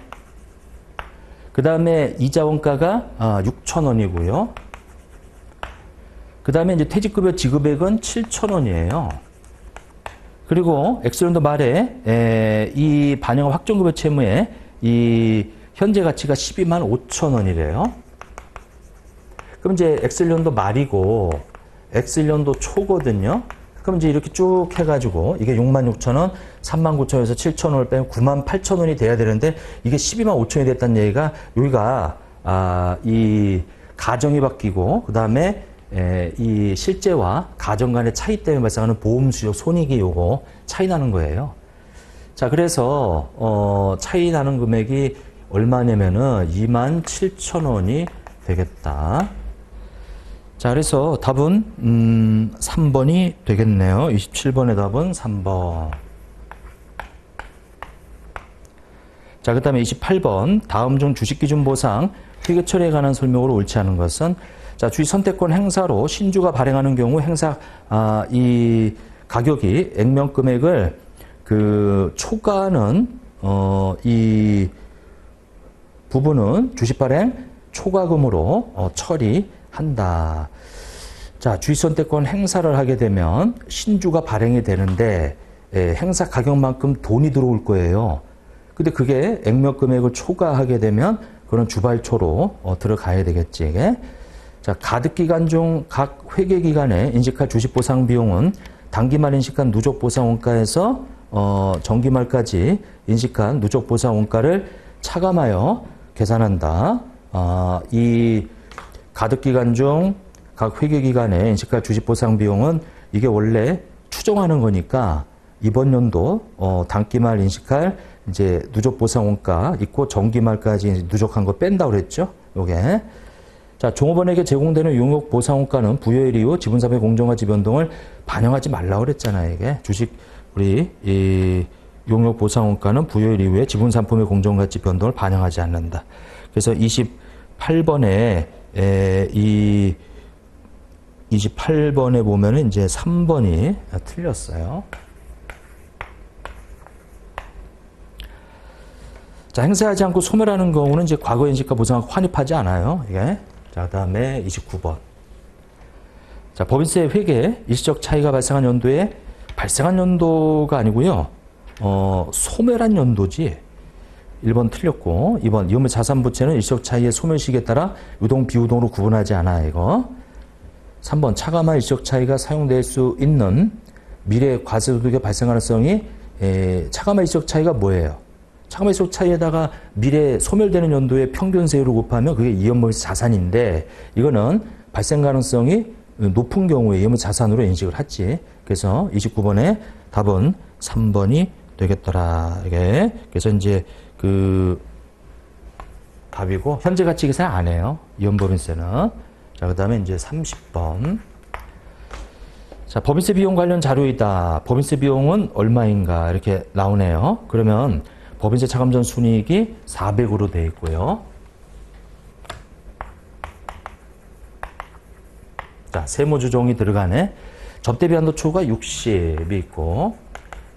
그 다음에 이자 원가가 6천 원이고요. 그 다음에 이제 퇴직급여 지급액은 7천 원이에요. 그리고 X년도 말에 이 반영한 확정급여 채무에 이 현재 가치가 12만 5천 원이래요. 그럼 이제 X1년도 말이고 X1년도 초거든요. 그럼 이제 이렇게 쭉 해가지고 이게 6만 6천 원, 3만 9천 원에서 7천 원을 빼면 9만 8천 원이 돼야 되는데 이게 12만 5천 원이 됐다는 얘기가 여기가 이 가정이 바뀌고 그 다음에 이 실제와 가정 간의 차이 때문에 발생하는 보험 수요 손익이 요거 차이 나는 거예요. 자, 그래서 차이 나는 금액이 얼마냐면은 2만 7천 원이 되겠다. 자, 그래서 답은 3번이 되겠네요. 27번의 답은 3번. 자, 그 다음에 28번. 다음 중 주식기준 보상 회계 처리에 관한 설명으로 옳지 않은 것은, 자, 주식 선택권 행사로 신주가 발행하는 경우 행사 이 가격이 액면 금액을 그 초과하는 이 부분은 주식 발행 초과금으로 처리한다. 자, 주식 선택권 행사를 하게 되면 신주가 발행이 되는데 행사 가격만큼 돈이 들어올 거예요. 근데 그게 액면 금액을 초과하게 되면 그런 주발초로 들어가야 되겠지. 이게. 자, 가득기간 중 각 회계기간에 인식할 주식보상 비용은 단기말 인식한 누적보상 원가에서 정기말까지 인식한 누적보상 원가를 차감하여 계산한다. 이 가득기간 중 각 회계기간에 인식할 주식보상 비용은 이게 원래 추정하는 거니까 이번 연도 단기말 인식할 이제 누적보상 원가 있고 정기말까지 누적한 거 뺀다 그랬죠. 요게. 자, 종업원에게 제공되는 용역 보상 원가는 부여일 이후 지분사업의 공정가치 변동을 반영하지 말라 그랬잖아요. 이게 주식 우리 이 용역 보상 원가는 부여일 이후에 지분 상품의 공정가치 변동을 반영하지 않는다. 그래서 28번에 이 28번에 보면은 이제 3번이 틀렸어요. 자, 행사하지 않고 소멸하는 경우는 이제 과거 인식과 보상을 환입하지 않아요. 이게. 자, 그다음에 29번. 자, 법인세 회계 일시적 차이가 발생한 연도에 발생한 연도가 아니고요. 소멸한 연도지. 1번 틀렸고 2번 이혼의 자산부채는 일시적 차이의 소멸 시기에 따라 유동 비유동으로 구분하지 않아 이거. 3번 차감한 일시적 차이가 사용될 수 있는 미래 과세소득의 발생 가능성이 차감한 일시적 차이가 뭐예요? 차감한 일시적 차이에다가 미래 소멸되는 연도의 평균 세율을 곱하면 그게 이연법인세 자산인데 이거는 발생 가능성이 높은 경우에 이연법인세 자산으로 인식을 하지. 그래서 29번에 답은 3번이 되겠더라. 이게. 그래서 이제 답이고 현재 가치 계산 안 해요. 이연법인세는. 자, 그다음에 이제 30번. 자, 법인세 비용 관련 자료이다. 법인세 비용은 얼마인가 이렇게 나오네요. 그러면 법인세 차감 전 순이익이 400으로 되어 있고요. 자, 세무조정이 들어가네. 접대비 한도초가 60이 있고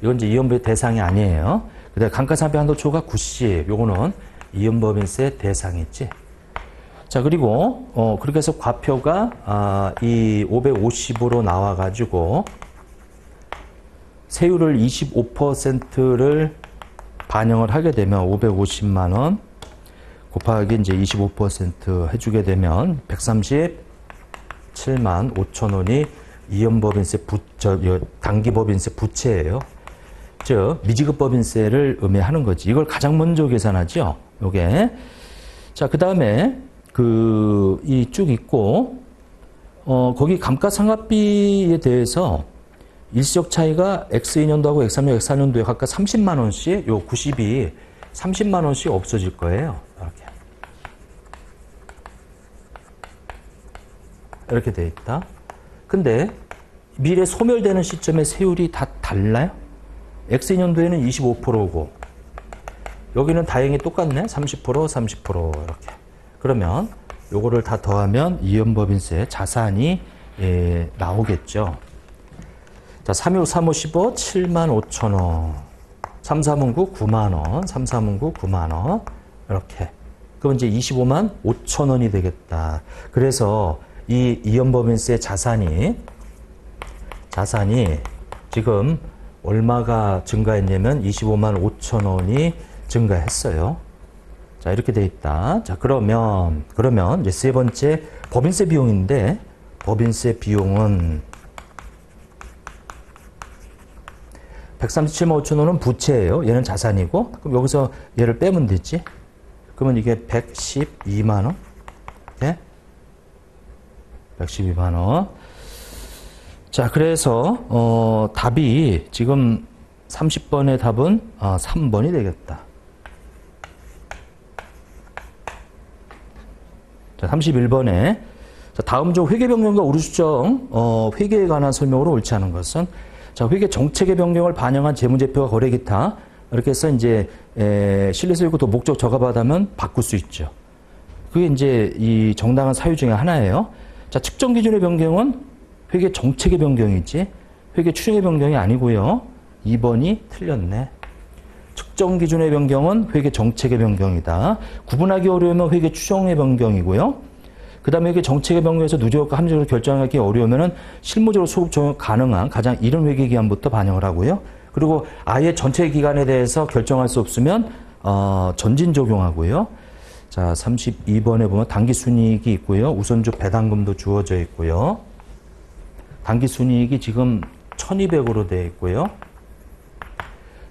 이건 이제 이연법의 대상이 아니에요. 그다음에 감가상각비 한도초가 90. 요거는 이연법인세 대상이지. 자, 그리고 그렇게 해서 과표가 이 550으로 나와 가지고 세율을 25%를 반영을 하게 되면 550만 원 곱하기 이제 25% 해주게 되면 137만 5천 원이 이연법인세 단기법인세 부채예요. 즉 미지급법인세를 의미하는 거지. 이걸 가장 먼저 계산하죠. 요게. 자, 그다음에 이 쭉 있고 거기 감가상각비에 대해서 일시적 차이가 X2년도하고 X3년, X4년도에 각각 30만 원씩 요 90이 30만 원씩 없어질 거예요. 이렇게 돼 있다. 근데 미래 소멸되는 시점에 세율이 다 달라요? X2년도에는 25%고 여기는 다행히 똑같네. 30%, 30% 이렇게. 그러면 요거를 다 더하면 이연법인세 자산이 나오겠죠. 자, 315, 3, 5, 15, 7만 5천 원. 3, 3은 9, 9만 원. 3, 3은 9, 9만 원. 이렇게. 그럼 이제 25만 5천 원이 되겠다. 그래서 이 이연법인세 자산이 지금 얼마가 증가했냐면 25만 5천 원이 증가했어요. 자, 이렇게 돼 있다. 자, 그러면 이제 세 번째 법인세 비용인데 법인세 비용은 137만 5천 원은 부채예요. 얘는 자산이고 그럼 여기서 얘를 빼면 되지. 그러면 이게 112만 원. 네? 112만 원. 자, 그래서 답이 지금 30번의 답은 3번이 되겠다. 자, 31번에 자, 다음 중 회계 변경과 우류 수정 회계에 관한 설명으로 옳지 않은 것은 자, 회계 정책의 변경을 반영한 재무제표와 거래 기타 이렇게 해서 이제 실리서이고 또 목적 저가받으면 바꿀 수 있죠. 그게 이제 이 정당한 사유 중에 하나예요. 자, 측정 기준의 변경은 회계 정책의 변경이지 회계 추정의 변경이 아니고요. 2번이 틀렸네. 측정 기준의 변경은 회계 정책의 변경이다. 구분하기 어려우면 회계 추정의 변경이고요. 그 다음에 회계 정책의 변경에서 누적과 합리적으로 결정하기 어려우면 실무적으로 소급 적용 가능한 가장 이른 회계 기간부터 반영을 하고요. 그리고 아예 전체 기간에 대해서 결정할 수 없으면 전진 적용하고요. 자, 32번에 보면 당기순이익이 있고요. 우선주 배당금도 주어져 있고요. 당기순이익이 지금 1200으로 되어 있고요.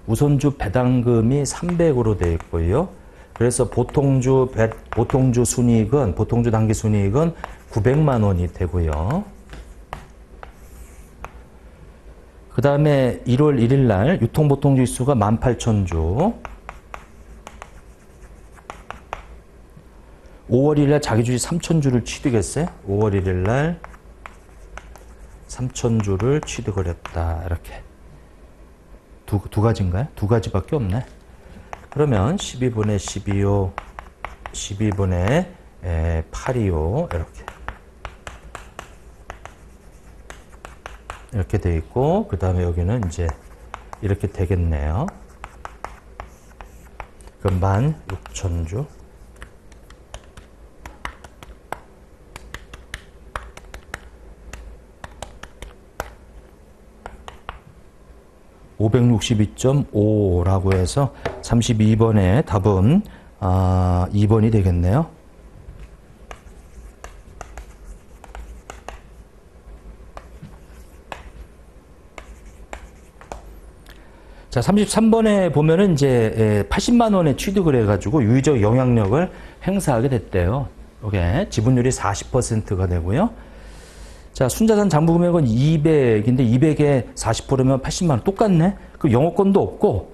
우선주 배당금이 300으로 되어 있고요. 그래서 보통주 순이익은, 보통주 당기순이익은 900만 원이 되고요. 그 다음에 1월 1일 날 유통보통주 수가 18,000주. 5월 1일 날 자기 주식 3,000주를 취득했어요. 5월 1일 날 3,000주를 취득을 했다. 이렇게. 두 가지인가요? 두 가지밖에 없네. 그러면 12분의 12호, 12분의 8이호 이렇게 돼 있고 그 다음에 여기는 이제 이렇게 되겠네요. 그 16,000주. (562.5) 해서 32번의 답은 2번이 되겠네요. 자, 33번에 보면은 이제 80만 원에 취득을 해가지고 유의적 영향력을 행사하게 됐대요. 이게 지분율이 40%가 되고요. 자, 순자산 장부 금액은 200인데 200에 40%면 80만 원 똑같네. 그 영업권도 없고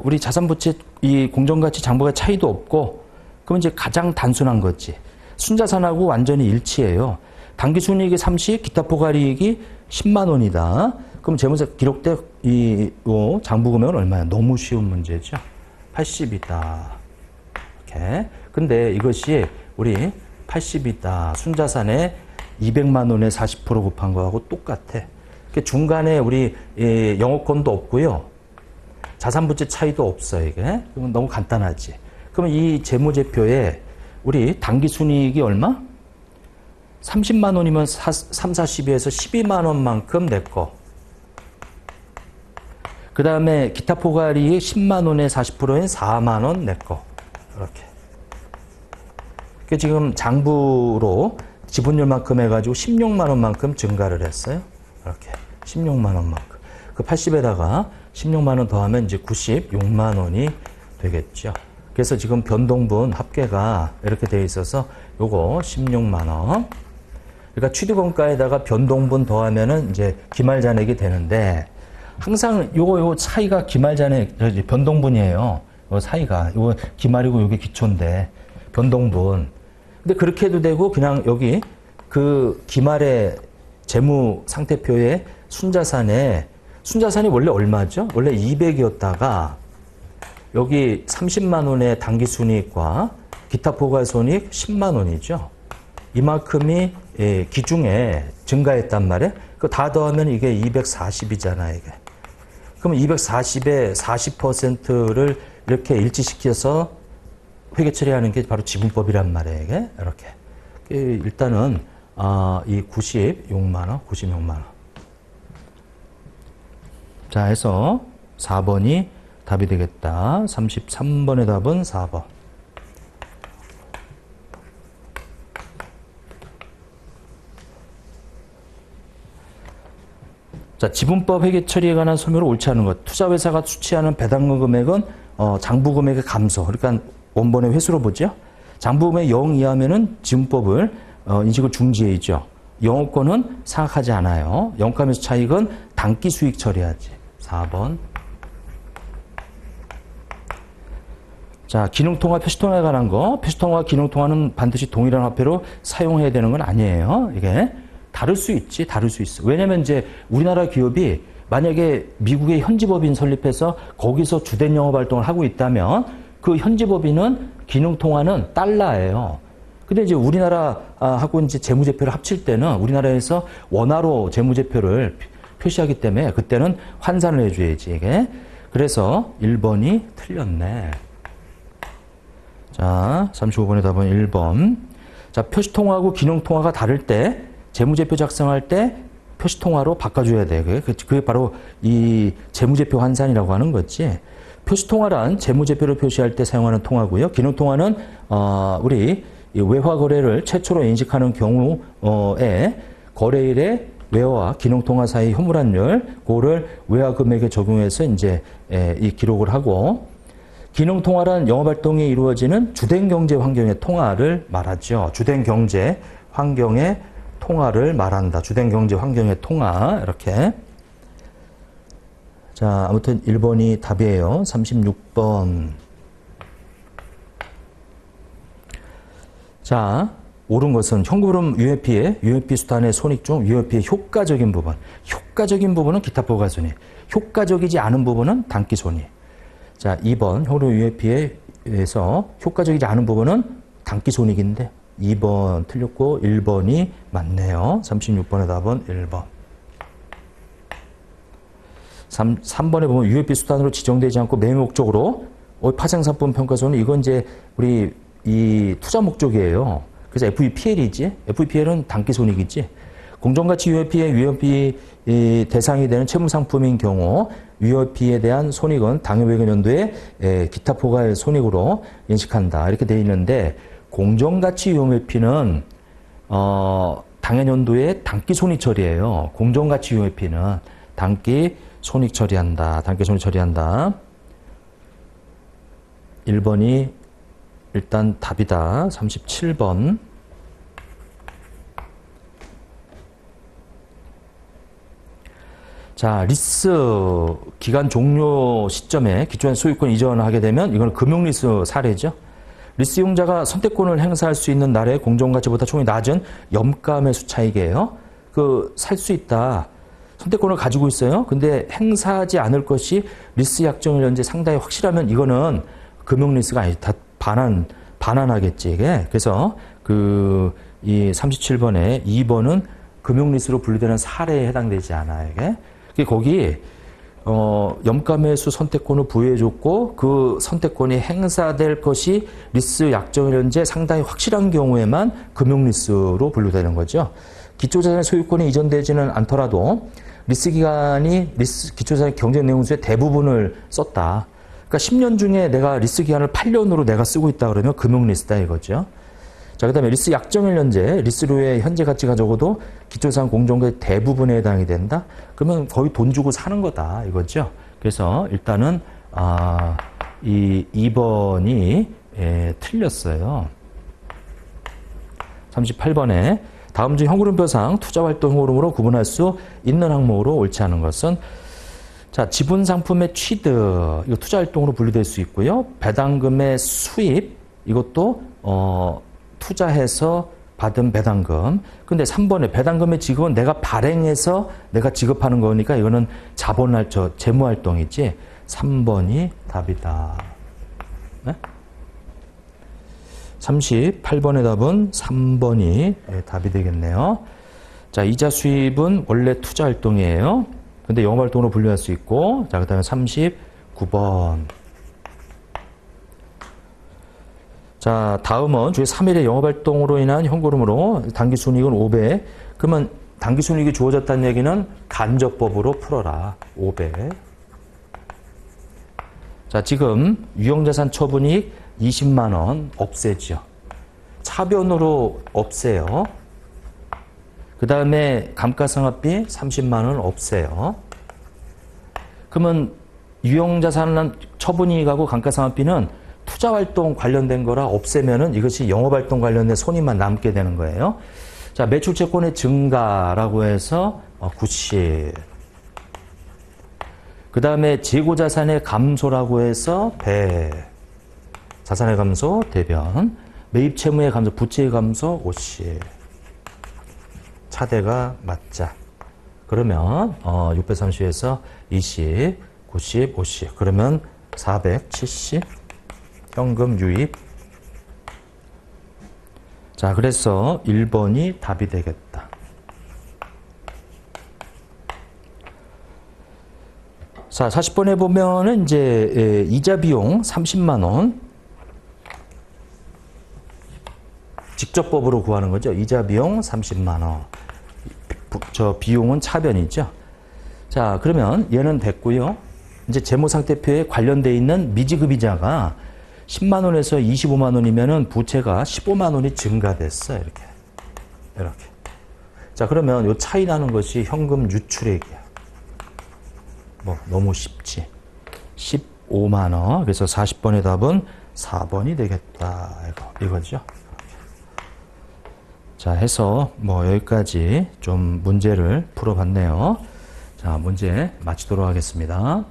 우리 자산부채 이 공정가치 장부가 차이도 없고 그럼 이제 가장 단순한 거지. 순자산하고 완전히 일치해요. 당기순이익이 30, 기타 포괄이익이 10만 원이다. 그럼 재무사 기록된 이 장부 금액은 얼마야? 너무 쉬운 문제죠. 80이다. 이렇게. 근데 이것이 우리 80이다. 순자산에 200만 원에 40% 곱한 거하고 똑같아. 중간에 우리 영업권도 없고요. 자산부채 차이도 없어, 이게. 그럼 너무 간단하지. 그럼 이 재무제표에 우리 당기순이익이 얼마? 30만 원이면 3, 40에서 12만 원만큼 내 거. 그 다음에 기타 포괄이익 10만 원에 40%인 4만 원 내 거. 이렇게. 지금 장부로 지분율만큼 해가지고 16만 원만큼 증가를 했어요. 이렇게. 16만 원만큼. 그 80에다가 16만 원 더하면 이제 96만 원이 되겠죠. 그래서 지금 변동분 합계가 이렇게 되어 있어서 요거 16만 원. 그러니까 취득원가에다가 변동분 더하면은 이제 기말잔액이 되는데 항상 요거 차이가 기말잔액 변동분이에요. 요 사이가 요거 기말이고 요게 기초인데 변동분. 근데 그렇게 해도 되고 그냥 여기 그 기말의 재무 상태표에 순자산이 원래 얼마죠? 원래 200이었다가 여기 30만 원의 당기순이익과 기타 포괄손익 10만 원이죠. 이만큼이 기중에 증가했단 말이에요. 그 다 더하면 이게 240이잖아, 이게. 그럼 240에 40%를 이렇게 일치시켜서 회계 처리하는 게 바로 지분법이란 말이에요, 이게. 이렇게. 일단은, 이 96만 원. 자, 해서 4번이 답이 되겠다. 33번의 답은 4번. 자, 지분법 회계 처리에 관한 소명을 옳지 않은 것. 투자회사가 수취하는 배당금 금액은 장부 금액의 감소. 그러니까 원본의 회수로 보죠. 장부 금액 0 이하면은 지분법을 인식을 중지해야죠. 영업권은 생각하지 않아요. 영가매수 차익은 단기 수익 처리하지. 4번. 자, 기능통화, 표시통화에 관한 거. 표시통화와 기능통화는 반드시 동일한 화폐로 사용해야 되는 건 아니에요. 이게. 다를 수 있지, 다를 수 있어. 왜냐면 이제 우리나라 기업이 만약에 미국의 현지법인 설립해서 거기서 주된 영업 활동을 하고 있다면 그 현지법인은 기능통화는 달러예요. 근데 이제 우리나라하고 이제 재무제표를 합칠 때는 우리나라에서 원화로 재무제표를 표시하기 때문에 그때는 환산을 해줘야지, 이게. 그래서 1번이 틀렸네. 자, 35번의 답은 1번. 자, 표시통화하고 기능통화가 다를 때 재무제표 작성할 때 표시통화로 바꿔줘야 돼. 그게 바로 이 재무제표 환산이라고 하는 거지. 표시통화란 재무제표를 표시할 때 사용하는 통화고요. 기능통화는 우리 외화거래를 최초로 인식하는 경우에 거래일에 외화와 기능통화 사이 효물환율, 그거를 외화금액에 적용해서 이제 이 기록을 하고, 기능통화란 영업활동이 이루어지는 주된경제 환경의 통화를 말하죠. 주된경제 환경의 통화를 말한다. 주된경제 환경의 통화. 이렇게. 자, 아무튼 1번이 답이에요. 36번. 자, 옳은 것은 현금흐름 UFP 수단의 손익 중 UFP의 효과적인 부분. 효과적인 부분은 기타 포괄손익. 효과적이지 않은 부분은 단기손익. 자, 2번 현금흐름 UFP에서 효과적이지 않은 부분은 단기손익인데 2번 틀렸고 1번이 맞네요. 36번의 답은 1번. 3번에 보면 UFP 수단으로 지정되지 않고 매매 목적으로 파생상품 평가손은 이건 이제 우리 이 투자 목적이에요. 그래서 FVPL이지. FVPL은 단기손익이지. 공정가치 UFP의 UFP 대상이 되는 채무상품인 경우 UFP에 대한 손익은 당해외근 연도에 기타 포괄 손익으로 인식한다. 이렇게 되어 있는데 공정가치 UFP는 당해년도에 단기 손익 처리예요. 공정가치 UFP는 단기 손익 처리한다. 단기 손익 처리한다. 1번이 일단 답이다. 37번. 자, 리스 기간 종료 시점에 기초한 소유권 이전을 하게 되면 이건 금융리스 사례죠. 리스 이용자가 선택권을 행사할 수 있는 날의 공정가치보다 총이 낮은 염가매수 차익이에요. 살 수 있다. 선택권을 가지고 있어요. 근데 행사하지 않을 것이 리스 약정일 현재 상당히 확실하면 이거는 금융리스가 아니다. 반환하겠지, 이게. 그래서 이 37번에 2번은 금융리스로 분류되는 사례에 해당되지 않아요, 이게. 거기 염가매수 선택권을 부여해줬고 그 선택권이 행사될 것이 리스 약정일 현재 상당히 확실한 경우에만 금융리스로 분류되는 거죠. 기초자산의 소유권이 이전되지는 않더라도 리스 기간이 기초자산의 경쟁내용수의 대부분을 썼다. 그러니까 10년 중에 내가 리스 기간을 8년으로 내가 쓰고 있다 그러면 금융리스다 이거죠. 자, 그 다음에 리스 약정일 현재, 리스료의 현재 가치가 적어도 기초자산 공정가의 대부분에 해당이 된다? 그러면 거의 돈 주고 사는 거다, 이거죠. 그래서 일단은, 이 2번이, 틀렸어요. 38번에 다음 중 현금흐름표상 투자활동 현금흐름으로 구분할 수 있는 항목으로 옳지 않은 것은 자, 지분상품의 취득, 이거 투자활동으로 분류될 수 있고요. 배당금의 수입, 이것도, 투자해서 받은 배당금. 근데 3번에 배당금의 지급은 내가 발행해서 내가 지급하는 거니까 이거는 재무활동이지. 3번이 답이다. 네? 38번의 답은 3번이 답이 되겠네요. 자, 이자 수입은 원래 투자활동이에요. 근데 영업활동으로 분류할 수 있고. 자, 그 다음에 39번. 자, 다음은 주에 3일의 영업활동으로 인한 현금흐름으로 당기순이익은 5배. 그러면 당기순이익이 주어졌다는 얘기는 간접법으로 풀어라. 5배. 자, 지금 유형자산 처분이익 20만 원 없애죠. 차변으로 없애요. 그 다음에 감가상각비 30만 원 없애요. 그러면 유형자산 처분이익하고 감가상각비는 투자활동 관련된 거라 없애면은 이것이 영업활동 관련된 손익만 남게 되는 거예요. 자, 매출채권의 증가라고 해서 90. 그 다음에 재고자산의 감소라고 해서 100. 자산의 감소, 대변. 매입채무의 감소, 부채의 감소, 50. 차대가 맞자. 그러면 630에서 20, 90, 50. 그러면 470. 현금 유입. 자, 그래서 1번이 답이 되겠다. 자, 40번에 보면은 이제 이자 비용 30만 원. 직접법으로 구하는 거죠. 이자 비용 30만 원. 저 비용은 차변이죠. 자, 그러면 얘는 됐고요. 이제 재무상태표에 관련돼 있는 미지급이자가 10만 원에서 25만 원이면은 부채가 15만 원이 증가됐어. 이렇게. 자, 그러면 요 차이 나는 것이 현금 유출액이야. 너무 쉽지. 15만 원. 그래서 40번의 답은 4번이 되겠다. 이거죠. 자, 해서 여기까지 좀 문제를 풀어봤네요. 자, 문제 마치도록 하겠습니다.